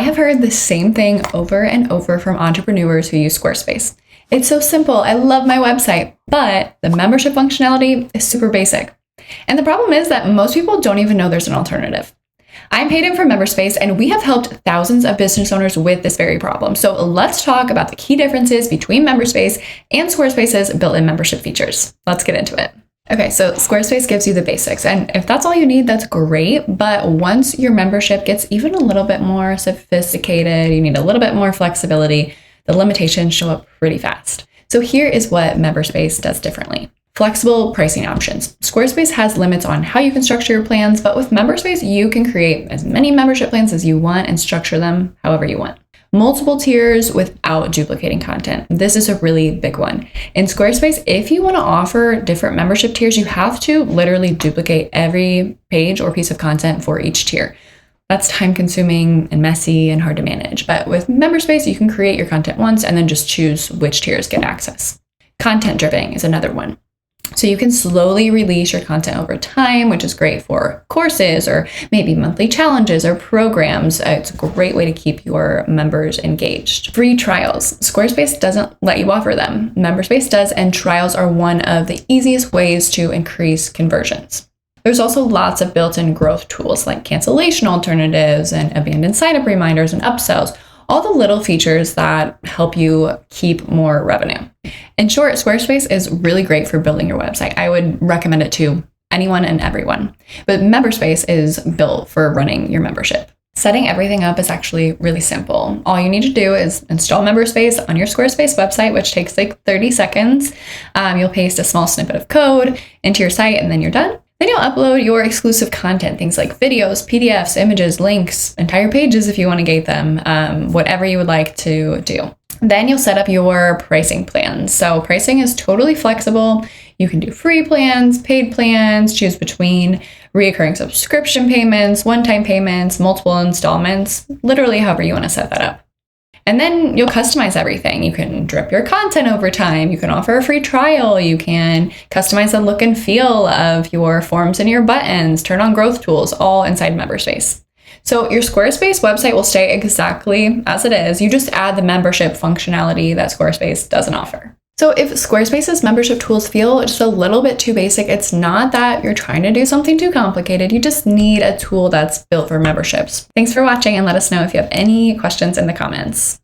I have heard the same thing over and over from entrepreneurs who use Squarespace. It's so simple. I love my website, but the membership functionality is super basic. And the problem is that most people don't even know there's an alternative. I'm Hayden from MemberSpace, and we have helped thousands of business owners with this very problem. So let's talk about the key differences between MemberSpace and Squarespace's built-in membership features. Let's get into it. Okay, so Squarespace gives you the basics, and if that's all you need, that's great. But once your membership gets even a little bit more sophisticated, you need a little bit more flexibility, the limitations show up pretty fast. So here is what MemberSpace does differently. Flexible pricing options. Squarespace has limits on how you can structure your plans, but with MemberSpace, you can create as many membership plans as you want and structure them however you want. Multiple tiers without duplicating content. This is a really big one. In Squarespace, if you want to offer different membership tiers, you have to literally duplicate every page or piece of content for each tier. That's time consuming and messy and hard to manage. But with MemberSpace, you can create your content once and then just choose which tiers get access. Content driven is another one. So you can slowly release your content over time, which is great for courses or maybe monthly challenges or programs. It's a great way to keep your members engaged. Free trials. Squarespace doesn't let you offer them. MemberSpace does, and trials are one of the easiest ways to increase conversions. There's also lots of built-in growth tools like cancellation alternatives and abandoned sign-up reminders and upsells. All the little features that help you keep more revenue. In short, Squarespace is really great for building your website. I would recommend it to anyone and everyone. But MemberSpace is built for running your membership. Setting everything up is actually really simple. All you need to do is install MemberSpace on your Squarespace website, which takes like 30 seconds. You'll paste a small snippet of code into your site and then you're done. Then you'll upload your exclusive content, things like videos, PDFs, images, links, entire pages if you want to gate them, whatever you would like to do. Then you'll set up your pricing plans. So pricing is totally flexible. You can do free plans, paid plans, choose between recurring subscription payments, one-time payments, multiple installments, literally however you want to set that up. And then you'll customize everything. You can drip your content over time. You can offer a free trial. You can customize the look and feel of your forms and your buttons, turn on growth tools, all inside MemberSpace. So your Squarespace website will stay exactly as it is. You just add the membership functionality that Squarespace doesn't offer. So if Squarespace's membership tools feel just a little bit too basic, it's not that you're trying to do something too complicated. You just need a tool that's built for memberships. Thanks for watching, and let us know if you have any questions in the comments.